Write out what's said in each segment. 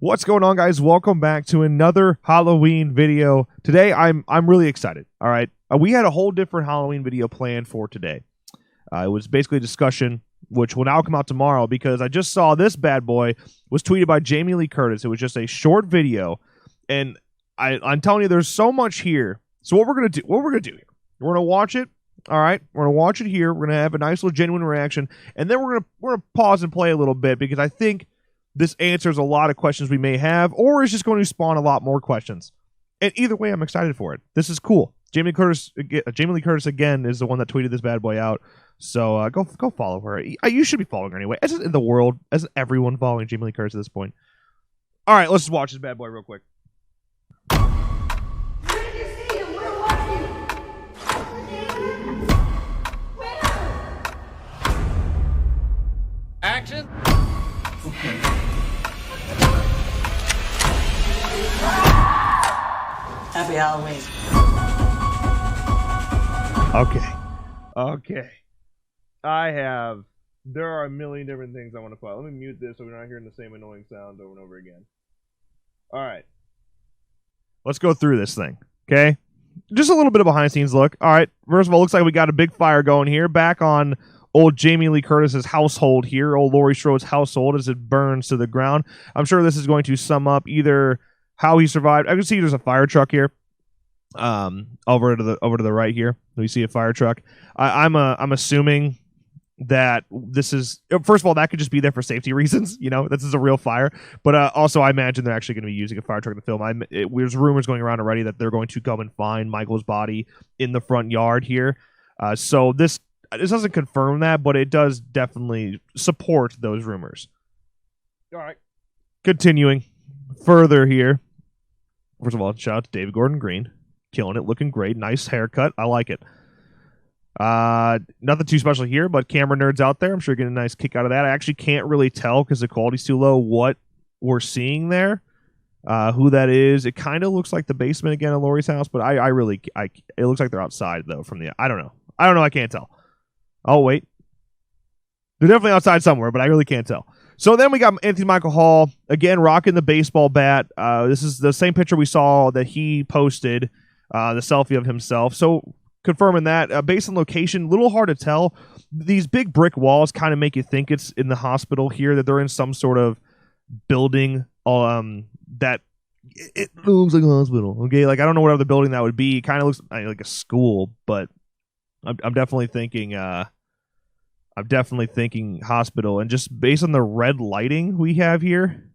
What's going on, guys? Welcome back to another Halloween video. Today, I'm really excited. All right, we had a whole different Halloween video planned for today. It was basically a discussion, which will now come out tomorrow because I just saw this bad boy was tweeted by Jamie Lee Curtis. It was just a short video, and I'm telling you, there's so much here. So what we're gonna do here, we're gonna watch it. All right, we're gonna watch it here. We're gonna have a nice little genuine reaction, and then we're gonna pause and play a little bit because I think this answers a lot of questions we may have, or is just going to spawn a lot more questions. And either way, I'm excited for it. This is cool. Jamie Lee Curtis again is the one that tweeted this bad boy out. So go follow her. You should be following her anyway. Isn't in the world, isn't everyone following Jamie Lee Curtis at this point? All right, let's just watch this bad boy real quick. Action. Happy Halloween. Okay. There are a million different things I want to file. Let me mute this so we're not hearing the same annoying sound over and over again. All right. Let's go through this thing, okay? Just a little bit of behind-the-scenes look. All right. First of all, looks like we got a big fire going here. Back on old Jamie Lee Curtis's household here, old Laurie Strode's household as it burns to the ground. I'm sure this is going to sum up either how he survived. I can see there's a fire truck here. Over to the right here, we see a fire truck. I'm assuming that this is, first of all, that could just be there for safety reasons. You know, this is a real fire. But also, I imagine they're actually going to be using a fire truck to film. There's rumors going around already that they're going to come and find Michael's body in the front yard here. So this doesn't confirm that, but it does definitely support those rumors. All right. Continuing further here. First of all, shout out to David Gordon Green. Killing it, looking great. Nice haircut. I like it. Nothing too special here, but camera nerds out there, I'm sure you're getting a nice kick out of that. I actually can't really tell because the quality's too low what we're seeing there. Who that is. It kind of looks like the basement again of Laurie's house, but it looks like they're outside though from the, I don't know. I can't tell. Oh, wait. They're definitely outside somewhere, but I really can't tell. So then we got Anthony Michael Hall, again, rocking the baseball bat. This is the same picture we saw that he posted, the selfie of himself. So confirming that, based on location, a little hard to tell. These big brick walls kind of make you think it's in the hospital here, that they're in some sort of building that it looks like a hospital. Okay, like I don't know what other building that would be. It kind of looks like a school, but I'm definitely thinking hospital, and just based on the red lighting we have here,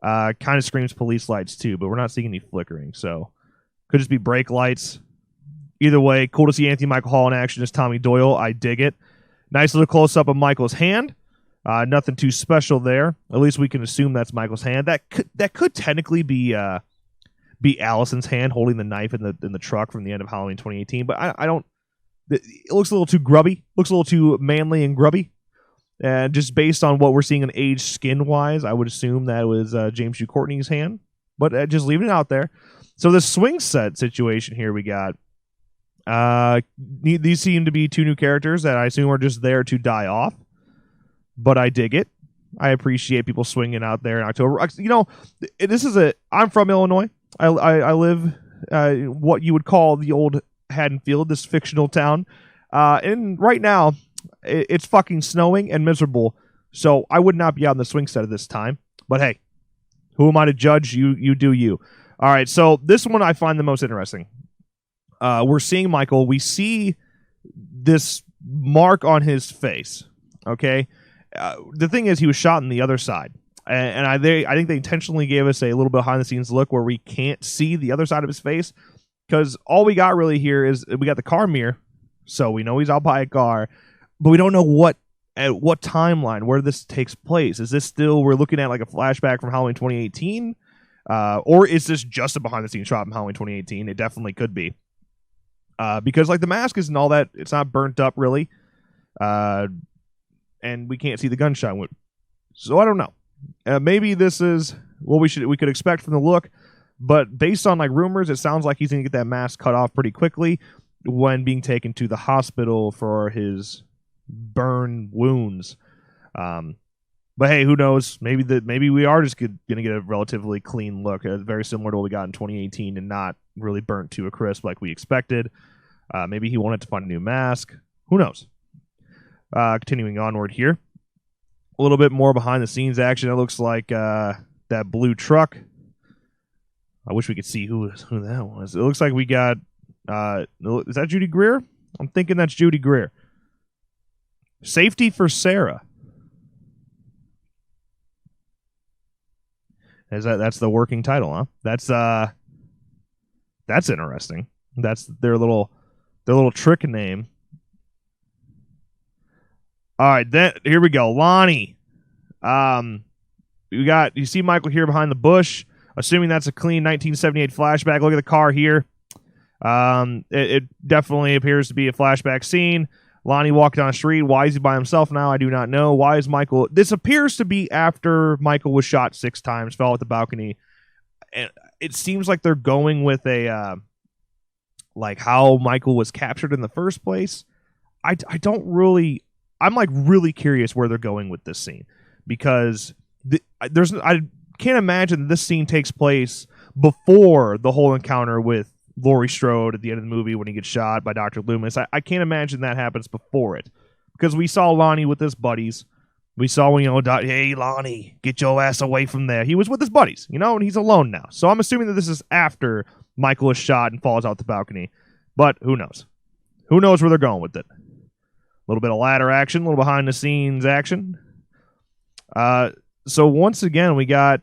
kind of screams police lights too, but we're not seeing any flickering, so could just be brake lights. Either way, cool to see Anthony Michael Hall in action as Tommy Doyle. I dig it. Nice little close-up of Michael's hand. Nothing too special there. At least we can assume that's Michael's hand. That could technically be Allison's hand holding the knife in the truck from the end of Halloween 2018, but I don't. It looks a little too grubby. Looks a little too manly and grubby. And just based on what we're seeing in age skin-wise, I would assume that was James Hugh Courtney's hand. But just leaving it out there. So the swing set situation here we got. These seem to be two new characters that I assume are just there to die off. But I dig it. I appreciate people swinging out there in October. You know, I'm from Illinois. I live what you would call the old Haddonfield, this fictional town, and right now it's fucking snowing and miserable, so I would not be out in the swing set at this time, but hey, who am I to judge? You do you. All right, so this one I find the most interesting. We're seeing Michael. We see this mark on his face. Okay, the thing is, he was shot on the other side, and I think they intentionally gave us a little bit behind the scenes look where we can't see the other side of his face. Because all we got really here is we got the car mirror, so we know he's out by a car, but we don't know at what timeline where this takes place. Is this still we're looking at like a flashback from Halloween 2018, or is this just a behind the scenes shot from Halloween 2018? It definitely could be, because like the mask isn't all that, it's not burnt up really, and we can't see the gunshot wound. So I don't know. Maybe this is what we could expect from the look. But based on like rumors, it sounds like he's going to get that mask cut off pretty quickly when being taken to the hospital for his burn wounds. But hey, who knows? Maybe we are just going to get a relatively clean look, very similar to what we got in 2018, and not really burnt to a crisp like we expected. Maybe he wanted to find a new mask. Who knows? Continuing onward here, a little bit more behind the scenes action. It looks like that blue truck. I wish we could see who that was. It looks like we got. Is that Judy Greer? I'm thinking that's Judy Greer. Safety for Sarah. That's the working title, huh? That's interesting. That's their little trick name. All right, then here we go. Lonnie. You see Michael here behind the bush, assuming that's a clean 1978 flashback. Look at the car here. It definitely appears to be a flashback scene. Lonnie walked down the street. Why is he by himself now? I do not know. Why is Michael... This appears to be after Michael was shot 6 times, fell at the balcony. And it seems like they're going with a... like how Michael was captured in the first place. I don't really... I'm like really curious where they're going with this scene. Because I can't imagine this scene takes place before the whole encounter with Laurie Strode at the end of the movie when he gets shot by Dr. Loomis. I can't imagine that happens before it. Because we saw Lonnie with his buddies. We saw, hey, Lonnie, get your ass away from there. He was with his buddies, and he's alone now. So I'm assuming that this is after Michael is shot and falls out the balcony. But who knows? Who knows where they're going with it? A little bit of ladder action, a little behind-the-scenes action. So once again, we got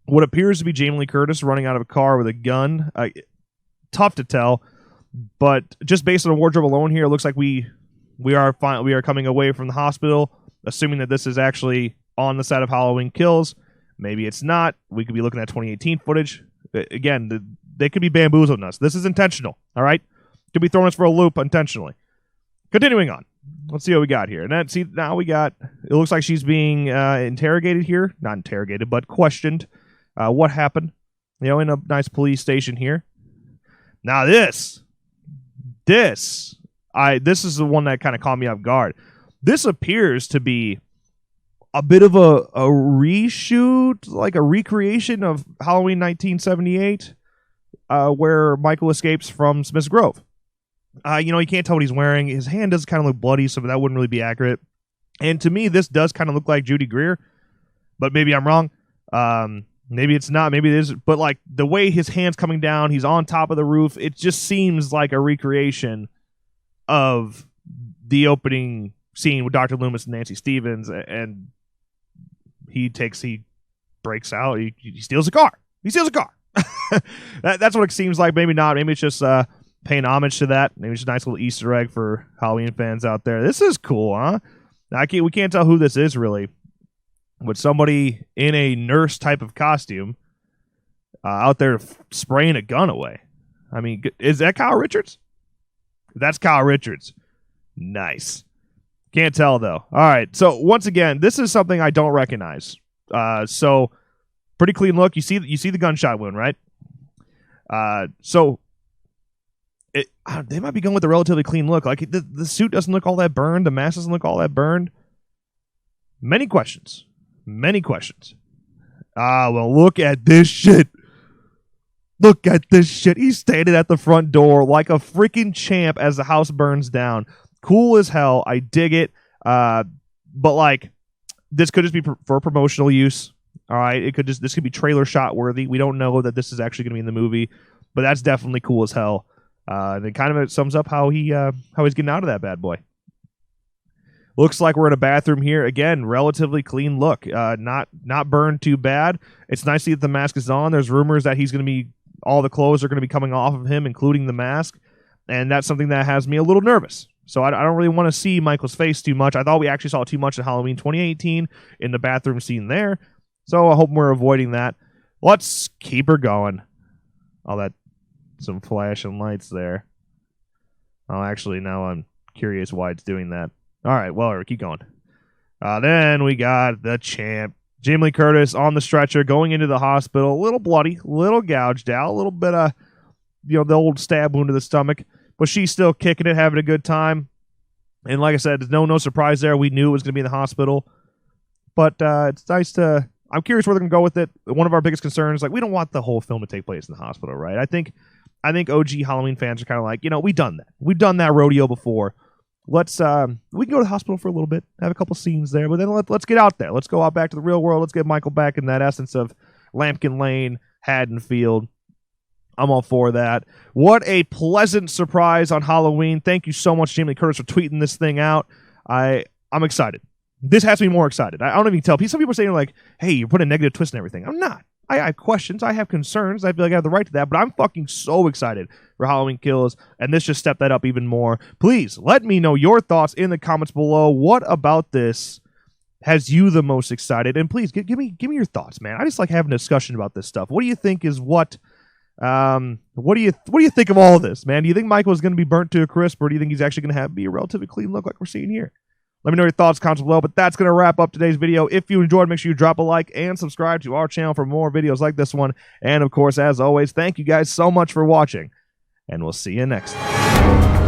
what appears to be Jamie Lee Curtis running out of a car with a gun. Tough to tell, but just based on the wardrobe alone here, it looks like we are coming away from the hospital, assuming that this is actually on the set of Halloween Kills. Maybe it's not. We could be looking at 2018 footage. Again, they could be bamboozling us. This is intentional, all right? Could be throwing us for a loop intentionally. Continuing on. Let's see what we got here. And now we got, it looks like she's being interrogated here. Not interrogated, but questioned. What happened? In a nice police station here. Now this is the one that kind of caught me off guard. This appears to be a bit of a reshoot, like a recreation of Halloween 1978, where Michael escapes from Smith's Grove. You can't tell what he's wearing. His hand does kind of look bloody, so that wouldn't really be accurate. And to me, this does kind of look like Judy Greer, but maybe I'm wrong. Maybe it's not. Maybe it is. But like the way his hand's coming down, he's on top of the roof. It just seems like a recreation of the opening scene with Dr. Loomis and Nancy Stevens, and he breaks out. He steals a car. That's what it seems like. Maybe not. Maybe it's just paying homage to that. Maybe it's a nice little Easter egg for Halloween fans out there. This is cool, huh? We can't tell who this is really. With somebody in a nurse type of costume out there spraying a gun away. I mean, is that Kyle Richards? That's Kyle Richards. Nice. Can't tell, though. All right, so once again, this is something I don't recognize. So, pretty clean look. You see the gunshot wound, right? They might be going with a relatively clean look. Like, the suit doesn't look all that burned. The mask doesn't look all that burned. Many questions. Well, look at this shit. He's standing at the front door like a freaking champ as the house burns down. Cool as hell. I dig it. But like, this could just be for promotional use. All right. This could be trailer shot worthy. We don't know that this is actually going to be in the movie, but that's definitely cool as hell. And it kind of sums up how he's getting out of that bad boy. Looks like we're in a bathroom here. Again, relatively clean look. Not burned too bad. It's nice to see that the mask is on. There's rumors that all the clothes are going to be coming off of him, including the mask. And that's something that has me a little nervous. So I don't really want to see Michael's face too much. I thought we actually saw too much in Halloween 2018 in the bathroom scene there. So I hope we're avoiding that. Let's keep her going. Some flashing lights there. Oh, actually, now I'm curious why it's doing that. All right, well, keep going. Then we got the champ, Jamie Lee Curtis, on the stretcher, going into the hospital. A little bloody, a little gouged out, a little bit of, the old stab wound to the stomach. But she's still kicking it, having a good time. And like I said, there's no surprise there. We knew it was going to be in the hospital. but it's nice to. I'm curious where they're gonna go with it. One of our biggest concerns, like, we don't want the whole film to take place in the hospital, right? I think OG Halloween fans are kind of like, we've done that. We've done that rodeo before. Let's we can go to the hospital for a little bit, have a couple scenes there, but then let's get out there. Let's go out back to the real world. Let's get Michael back in that essence of Lampkin Lane, Haddonfield. I'm all for that. What a pleasant surprise on Halloween. Thank you so much, Jamie Lee Curtis, for tweeting this thing out. I'm excited. This has me more excited. I don't even tell. Some people are saying, like, hey, you're putting a negative twist and everything. I'm not. I have questions. I have concerns. I feel like I have the right to that, but I'm fucking so excited for Halloween Kills, and this just stepped that up even more. Please let me know your thoughts in the comments below. What about this has you the most excited? And please give me your thoughts, man. I just like having a discussion about this stuff. What do you think is what? What do you think of all of this, man? Do you think Michael is going to be burnt to a crisp, or do you think he's actually going to be a relatively clean look like we're seeing here? Let me know your thoughts, comments below, but that's going to wrap up today's video. If you enjoyed, make sure you drop a like and subscribe to our channel for more videos like this one. And, of course, as always, thank you guys so much for watching, and we'll see you next time.